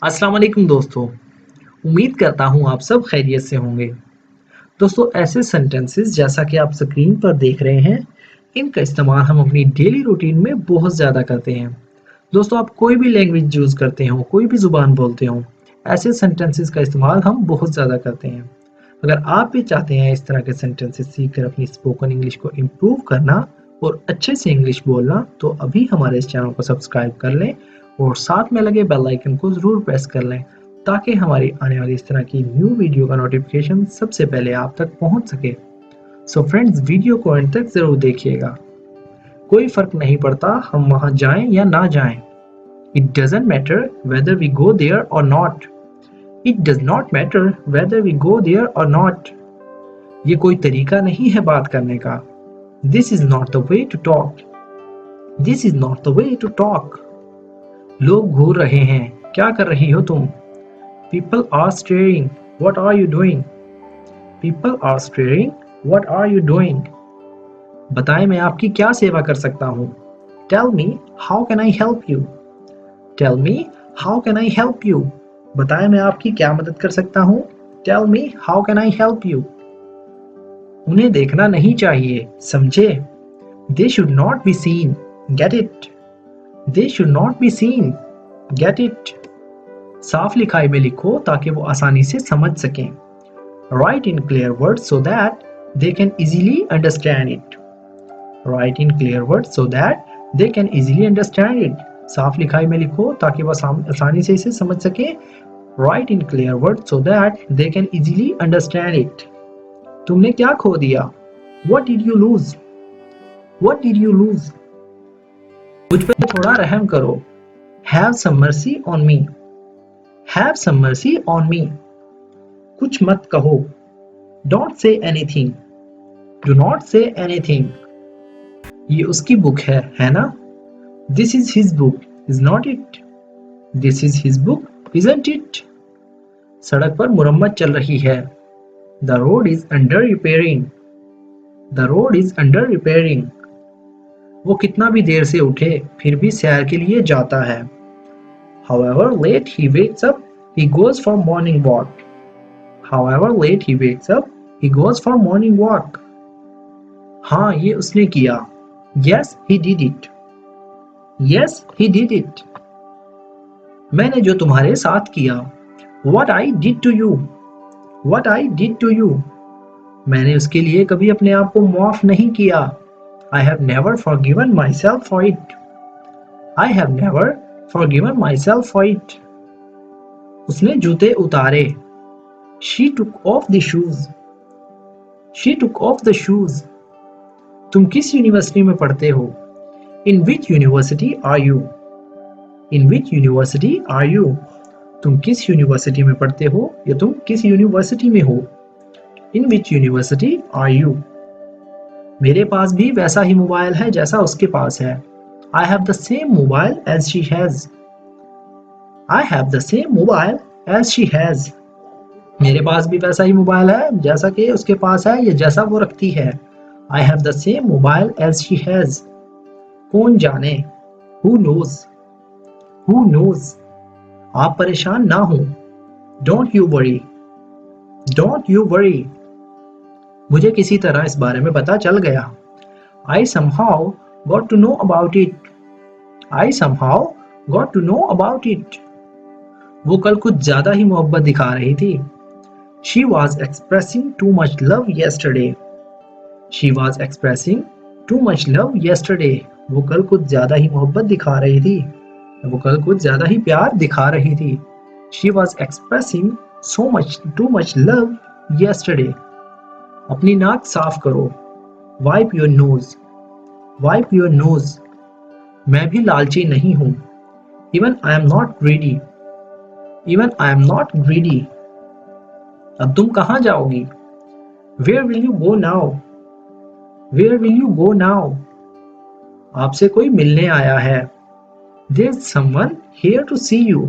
अस्सलाम वालेकुम दोस्तों। उम्मीद करता हूँ आप सब खैरियत से होंगे। दोस्तों, ऐसे सेंटेंसेस जैसा कि आप स्क्रीन पर देख रहे हैं, इनका इस्तेमाल हम अपनी डेली रूटीन में बहुत ज़्यादा करते हैं। दोस्तों, आप कोई भी लैंग्वेज यूज़ करते हो, कोई भी ज़ुबान बोलते हो, ऐसे सेंटेंसेस का इस्तेमाल हम बहुत ज़्यादा करते हैं। अगर आप भी चाहते हैं इस तरह के सेंटेंसेस सीखकर अपनी स्पोकन इंग्लिश को इम्प्रूव करना और अच्छे से इंग्लिश बोलना, तो अभी हमारे इस चैनल को सब्सक्राइब कर लें और साथ में लगे बेल आइकन को ज़रूर प्रेस कर लें ताकि हमारी आने वाली इस तरह की न्यू वीडियो का नोटिफिकेशन सबसे पहले आप तक पहुंच सके। सो फ्रेंड्स, वीडियो को एंड तक ज़रूर देखिएगा। कोई फ़र्क नहीं पड़ता हम वहां जाएं या ना जाएं। It doesn't matter whether we go there or not. It does not matter whether we go there or not. ये कोई तरीका नहीं है बात करने का। This is not the way to talk. This is not the way to talk. लोग घूर रहे हैं, क्या कर रही हो तुम? People are staring. What are you doing? People are staring. What are you doing? बताएं मैं आपकी क्या सेवा कर सकता हूँ? Tell me, how can I help you? Tell me, how can I help you? बताएं मैं आपकी क्या मदद कर सकता हूँ? Tell me, how can I help you? उन्हें देखना नहीं चाहिए, समझे? They should not be seen. Get it? They should not be seen. Get it? साफ लिखाई में लिखो ताकि वो आसानी से समझ सकें। Write in clear words so that they can easily understand it. Write in clear words so that they can easily understand it. साफ लिखाई में लिखो ताकि वो आसानी से इसे समझ सके। Write in clear words so that they can easily understand it. तुमने क्या खो दिया? What did you lose? What did you lose? मुझ पर थोड़ा रहम करो। Have some mercy on me. Have some mercy on me. कुछ मत कहो। Don't say anything. Do not say anything. ये उसकी बुक है ना? This is his book, is not it? This is his book, isn't it? सड़क पर मुरम्मत चल रही है। The road is under repairing. The road is under repairing. वो कितना भी देर से उठे, फिर भी सैर के लिए जाता है। However late he wakes up, he goes for morning walk. However late he wakes up, he goes for morning walk. हाँ, ये उसने किया। Yes, he did it. Yes, he did it. मैंने जो तुम्हारे साथ किया। What I did to you. What I did to you. मैंने उसके लिए कभी अपने आप को माफ नहीं किया। I have never forgiven myself for it. I have never forgiven myself for it. उसने जूते उतारे। She took off the shoes. She took off the shoes. तुम किस यूनिवर्सिटी में पढ़ते हो? In which university are you? In which university are you? तुम किस यूनिवर्सिटी में पढ़ते हो या तुम किस यूनिवर्सिटी में हो? In which university are you? मेरे पास भी वैसा ही मोबाइल है जैसा उसके पास है। I have the same mobile as she has. I have the same mobile as she has. मेरे पास भी वैसा ही मोबाइल है जैसा कि उसके पास है या जैसा वो रखती है। I have the same mobile as she has. कौन जाने? Who knows? Who knows? आप परेशान ना हो। Don't you worry. Don't you worry. मुझे किसी तरह इस बारे में पता चल गया। I somehow got to know about it. I somehow got to know about it. वो कल कुछ ज्यादा ही मोहब्बत दिखा रही थी। She was expressing too much love yesterday. She was expressing too much love yesterday. वो कल कुछ ज्यादा ही मोहब्बत दिखा रही थी। वो कल कुछ ज्यादा ही प्यार दिखा रही थी। She was expressing too much love yesterday. अपनी नाक साफ करो। Wipe your nose. Wipe your nose. मैं भी लालची नहीं हूँ। Even I am not greedy. Even I am not greedy. अब तुम कहाँ जाओगी? Where will you go now? Where will you go now? आपसे कोई मिलने आया है। There's someone here to see you.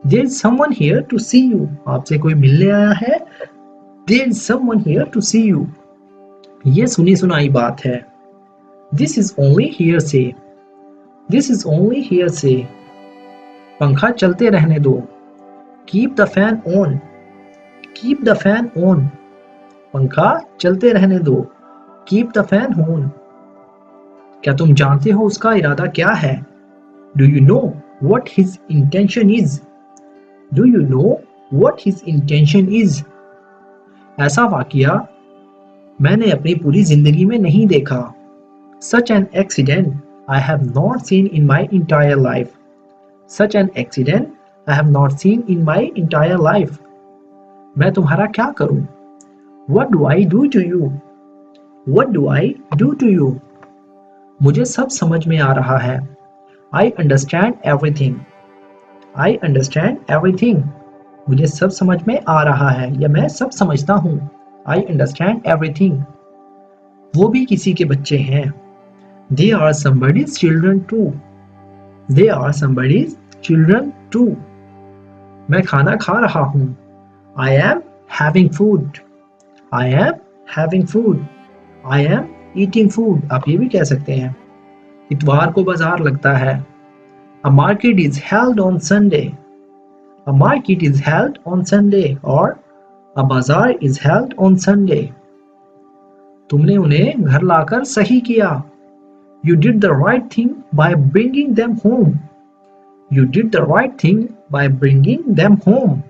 There's someone here to see you. आपसे कोई मिलने आया है। There's someone here to see you. ये सुनी सुनाई बात है। This is only hearsay. This is only hearsay. पंखा चलते रहने दो। Keep the fan on. Keep the fan on. पंखा चलते रहने दो. Keep the fan on. क्या तुम जानते हो उसका इरादा क्या है? Do you know what his intention is? Do you know what his intention is? ऐसा वाकया मैंने अपनी पूरी जिंदगी में नहीं देखा. Such an accident I have not seen in my entire life. Such an accident I have not seen in my entire life. मैं तुम्हारा क्या करूं? What do I do to you? What do I do to you? मुझे सब समझ में आ रहा है. I understand everything. I understand everything. मुझे सब समझ में आ रहा है या मैं सब समझता हूँ. I understand everything. वो भी किसी के बच्चे हैं. They are somebody's children too. They are somebody's children too. मैं खाना खा रहा हूँ. I am having food. I am having food. I am eating food. आप ये भी कह सकते हैं. इतवार को बाजार लगता है. A market is held on Sunday. A market is held on Sunday. और a bazaar is held on Sunday. तुमने उन्हें घर लाकर सही किया. You did the right thing by bringing them home. You did the right thing by bringing them home.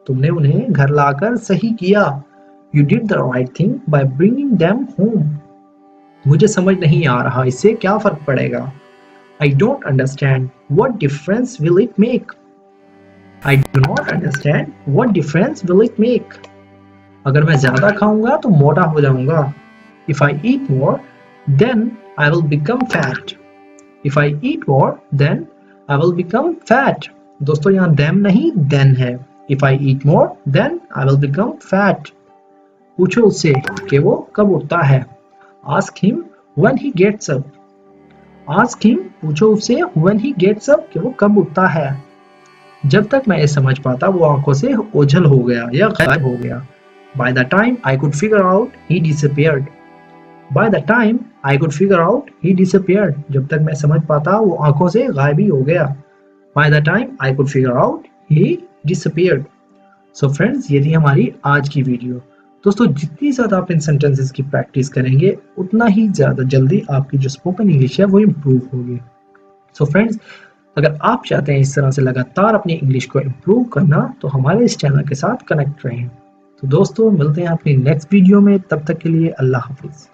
तुमने उन्हें घर लाकर सही किया. You did the right thing by bringing them home. मुझे समझ नहीं आ रहा इससे क्या फर्क पड़ेगा. I don't understand. What difference will it make? I do not understand. What difference will it make? अगर मैं ज्यादा खाऊंगा तो मोटा हो जाऊंगा. If I eat more, then I will become fat. If I eat more, then I will become fat. दोस्तों यहाँ them नहीं then है. If I eat more, then I will become fat. पूछो उससे कि वो कब उठता है. Ask him when he gets up. Ask him, पूछो उससे when he gets up कि वो कब उठता है. जब तक मैं ये समझ पाता वो आंखों से ओझल हो गया या गायब हो गया. By the time I could figure out, he disappeared. By the time I could figure out, he disappeared. जब तक मैं समझ पाता वो आंखों से गायब ही हो गया. By the time I could figure out, he disappeared. So friends, ये थी हमारी आज की वीडियो. दोस्तों जितनी ज़्यादा आप इन सेंटेंसेस की प्रैक्टिस करेंगे उतना ही ज़्यादा जल्दी आपकी जो स्पोकन इंग्लिश है वो इम्प्रूव होगी. सो फ्रेंड्स, अगर आप चाहते हैं इस तरह से लगातार अपनी इंग्लिश को इम्प्रूव करना तो हमारे इस चैनल के साथ कनेक्ट रहें. तो दोस्तों मिलते हैं अपनी नेक्स्ट वीडियो में. तब तक के लिए अल्लाह हाफिज़.